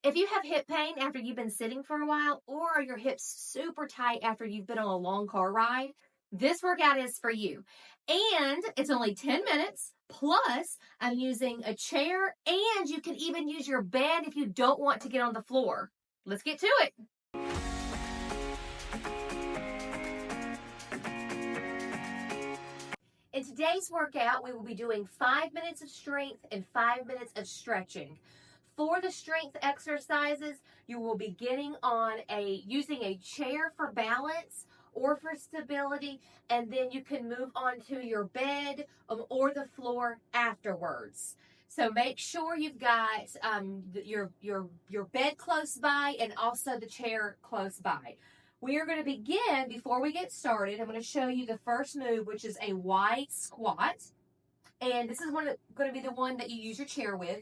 If you have hip pain after you've been sitting for a while, or are your hips super tight after you've been on a long car ride, this workout is for you. And it's only 10 minutes. Plus, I'm using a chair, and you can even use your bed if you don't want to get on the floor. Let's get to it. In today's workout, we will be doing 5 minutes of strength and 5 minutes of stretching. For the strength exercises, you will be getting on using a chair for balance or for stability, and then you can move on to your bed or the floor afterwards. So make sure you've got your bed close by and also the chair close by. We are going to begin, before we get started, I'm going to show you the first move, which is a wide squat. And this is going to be the one that you use your chair with.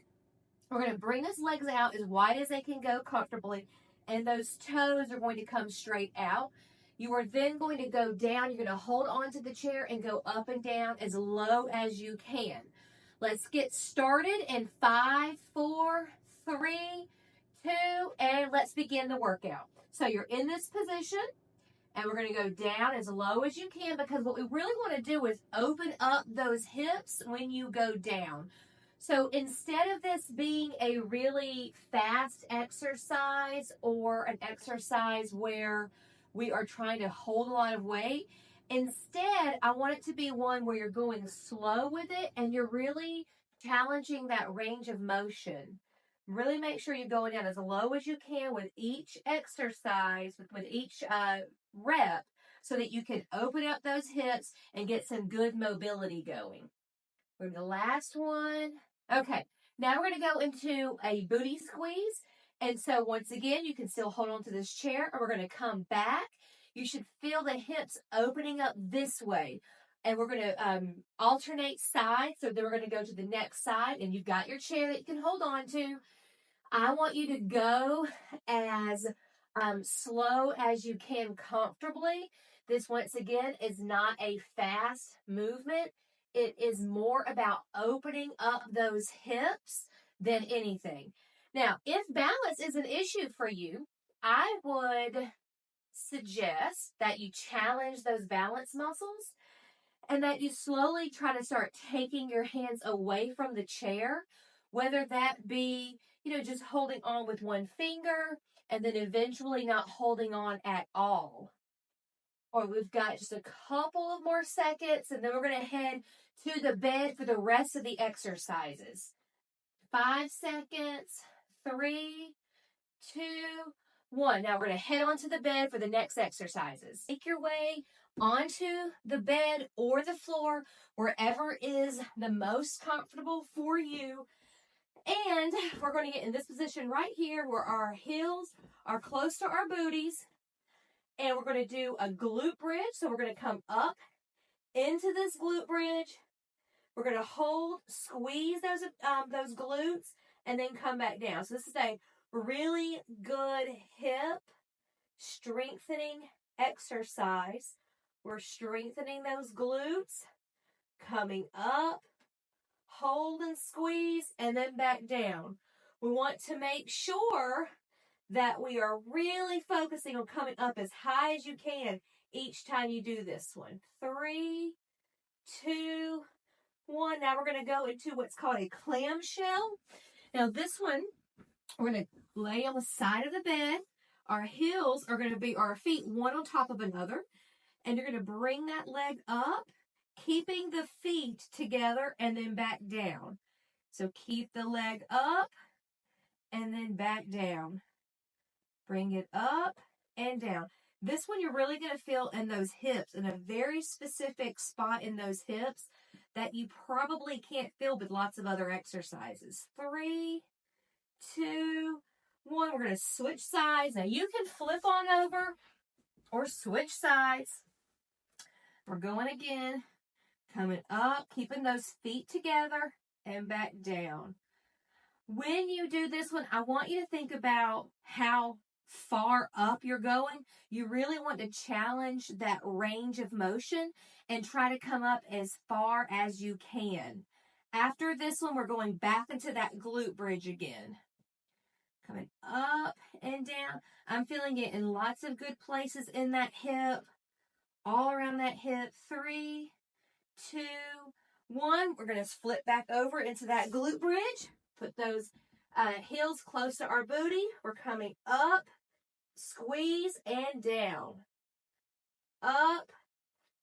We're going to bring those legs out as wide as they can go comfortably, and those toes are going to come straight out. You are then going to go down. You're going to hold on to the chair and go up and down as low as you can. Let's get started in 5, 4, 3, 2, and let's begin the workout. So you're in this position, and we're going to go down as low as you can, because what we really want to do is open up those hips when you go down. So instead of this being a really fast exercise or an exercise where we are trying to hold a lot of weight, instead I want it to be one where you're going slow with it and you're really challenging that range of motion. Really make sure you're going down as low as you can with each exercise, with each rep, so that you can open up those hips and get some good mobility going. We're the last one. Okay, now we're going to go into a booty squeeze. And so once again, you can still hold on to this chair, and we're going to come back. You should feel the hips opening up this way. And we're going to alternate sides. So then we're going to go to the next side, and you've got your chair that you can hold on to. I want you to go as slow as you can comfortably. This, once again, is not a fast movement. It is more about opening up those hips than anything. Now, if balance is an issue for you, I would suggest that you challenge those balance muscles and that you slowly try to start taking your hands away from the chair, whether that be, just holding on with one finger and then eventually not holding on at all. Or we've got just a couple of more seconds, and then we're going to head to the bed for the rest of the exercises. 5 seconds, 3, 2, 1. Now we're going to head on to the bed for the next exercises. Make your way onto the bed or the floor, wherever is the most comfortable for you. And we're going to get in this position right here where our heels are close to our booties. And we're going to do a glute bridge. So we're going to come up into this glute bridge. We're going to hold, squeeze those glutes, and then come back down. So this is a really good hip strengthening exercise. We're strengthening those glutes, coming up, hold and squeeze, and then back down. We want to make sure that we are really focusing on coming up as high as you can each time you do this one. 3, 2, 1. Now we're going to go into what's called a clamshell. Now this one, we're going to lay on the side of the bed. Our heels are going to be our feet one on top of another. And you're going to bring that leg up, keeping the feet together and then back down. So keep the leg up and then back down. Bring it up and down. This one you're really going to feel in those hips, in a very specific spot in those hips that you probably can't feel with lots of other exercises. 3, 2, 1. We're going to switch sides. Now you can flip on over or switch sides. We're going again, coming up, keeping those feet together and back down. When you do this one, I want you to think about how far up you're going. You really want to challenge that range of motion and try to come up as far as you can. After this one, we're going back into that glute bridge again. Coming up. down. I'm feeling it in lots of good places in that hip, all around that hip. 3, 2, 1. We're going to flip back over into that glute bridge. Put those heels close to our booty. We're coming up, squeeze, and down. Up,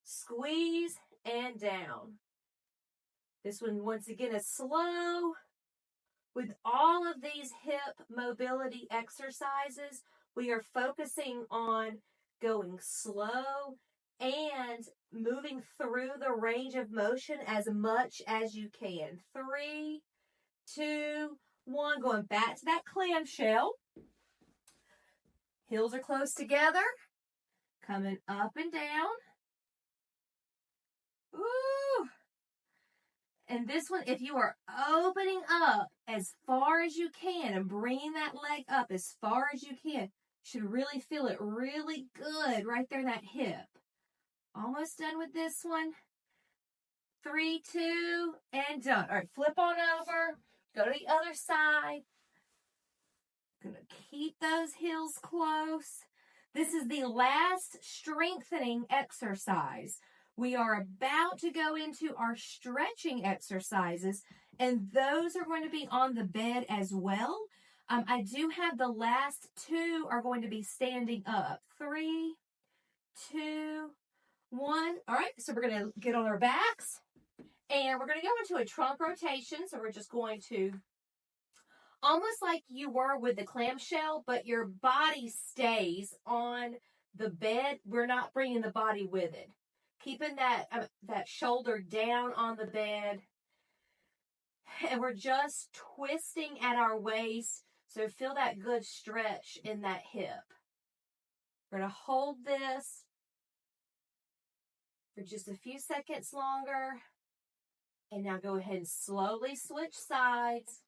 squeeze, and down. This one, once again, is slow. With all of these hip mobility exercises, we are focusing on going slow and moving through the range of motion as much as you can. 3, 2, 1. Going back to that clamshell. Heels are close together. Coming up and down. Ooh. And this one, if you are opening up as far as you can and bringing that leg up as far as you can, you should really feel it really good right there in that hip. Almost done with this one. 3, 2, and done. All right, flip on over. Go to the other side. Gonna keep those heels close. This is the last strengthening exercise. We are about to go into our stretching exercises, and those are going to be on the bed as well. I do have the last 2 are going to be standing up. 3, 2, 1. All right, so we're going to get on our backs, and we're going to go into a trunk rotation. So we're just going to, almost like you were with the clamshell, but your body stays on the bed. We're not bringing the body with it. Keeping that shoulder down on the bed. And we're just twisting at our waist. So feel that good stretch in that hip. We're going to hold this for just a few seconds longer. And now go ahead and slowly switch sides.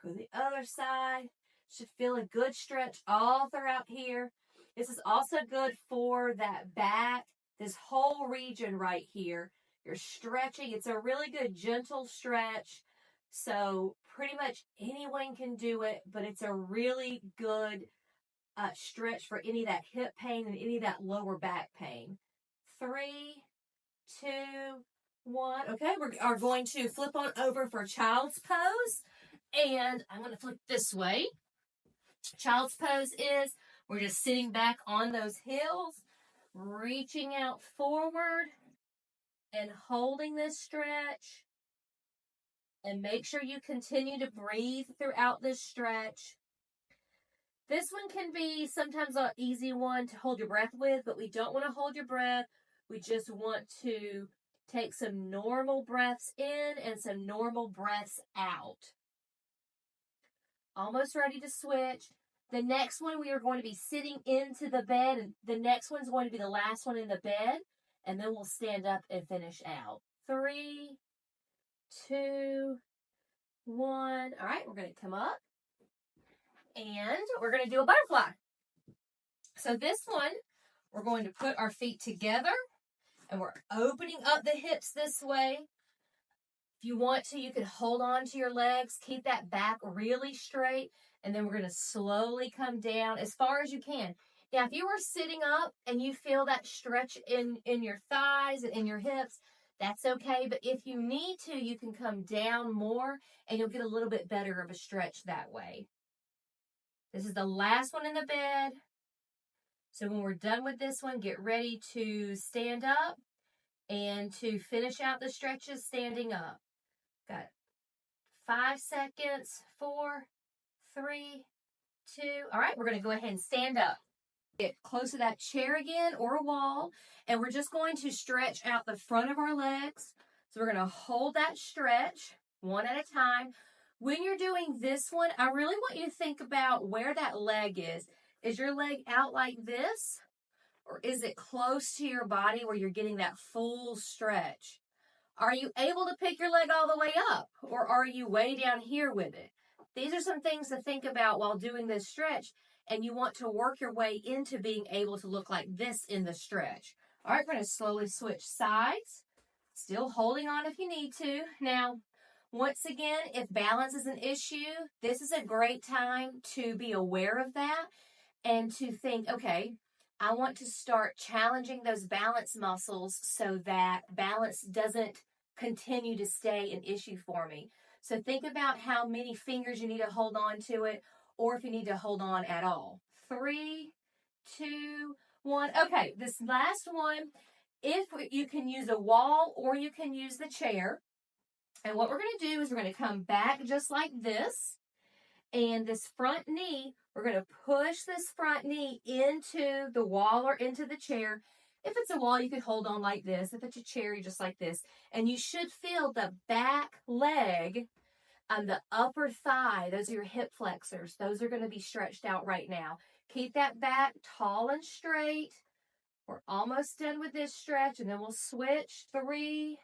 Go to the other side. Should feel a good stretch all throughout here. This is also good for that back. This whole region right here, you're stretching. It's a really good gentle stretch. So pretty much anyone can do it, but it's a really good stretch for any of that hip pain and any of that lower back pain. 3, 2, 1. Okay, we are going to flip on over for child's pose. And I'm going to flip this way. Child's pose is we're just sitting back on those heels, reaching out forward and holding this stretch. And make sure you continue to breathe throughout this stretch. This one can be sometimes an easy one to hold your breath with, but we don't want to hold your breath. We just want to take some normal breaths in and some normal breaths out. Almost ready to switch. The next one, we are going to be sitting into the bed. And the next one's going to be the last one in the bed. And then we'll stand up and finish out. 3, 2, 1. All right, we're going to come up. And we're going to do a butterfly. So this one, we're going to put our feet together. And we're opening up the hips this way. If you want to, you can hold on to your legs. Keep that back really straight. And then we're going to slowly come down as far as you can. Now, if you were sitting up and you feel that stretch in your thighs and in your hips, that's okay. But if you need to, you can come down more and you'll get a little bit better of a stretch that way. This is the last one in the bed. So when we're done with this one, get ready to stand up and to finish out the stretches standing up. Got 5 seconds. 4, 3, 2. All right, we're going to go ahead and stand up. Get close to that chair again or a wall, and we're just going to stretch out the front of our legs. So we're going to hold that stretch one at a time. When you're doing this one, I really want you to think about where that leg is. Is your leg out like this, or is it close to your body where you're getting that full stretch? Are you able to pick your leg all the way up, or are you way down here with it? These are some things to think about while doing this stretch, and you want to work your way into being able to look like this in the stretch. All right, we're going to slowly switch sides, still holding on if you need to. Now, once again, if balance is an issue, this is a great time to be aware of that and to think, okay, I want to start challenging those balance muscles so that balance doesn't continue to stay an issue for me. So think about how many fingers you need to hold on to it, or if you need to hold on at all. 3, 2, 1. Okay, this last one, if you can use a wall or you can use the chair. And what we're going to do is we're going to come back just like this. And this front knee, we're going to push this front knee into the wall or into the chair. If it's a wall, you could hold on like this. If it's a chair, you just like this. And you should feel the back leg and the upper thigh. Those are your hip flexors. Those are going to be stretched out right now. Keep that back tall and straight. We're almost done with this stretch, and then we'll switch. 3,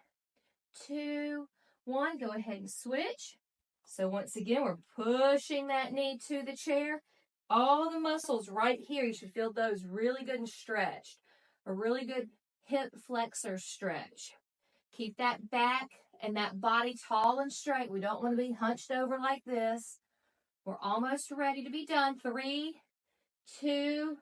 2, 1. Go ahead and switch. So once again, we're pushing that knee to the chair. All the muscles right here, you should feel those really good and stretched. A really good hip flexor stretch. Keep that back and that body tall and straight. We don't want to be hunched over like this. We're almost ready to be done. 3, 2,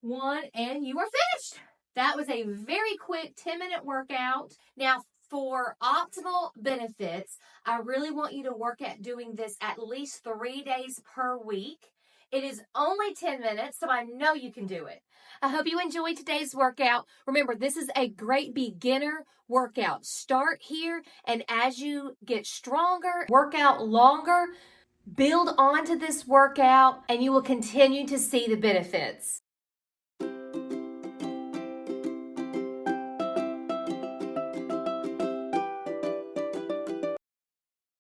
1, and you are finished. That was a very quick 10-minute workout. Now, for optimal benefits, I really want you to work at doing this at least 3 days per week. It is only 10 minutes, so I know you can do it. I hope you enjoyed today's workout. Remember, this is a great beginner workout. Start here, and as you get stronger, work out longer, build onto this workout, and you will continue to see the benefits.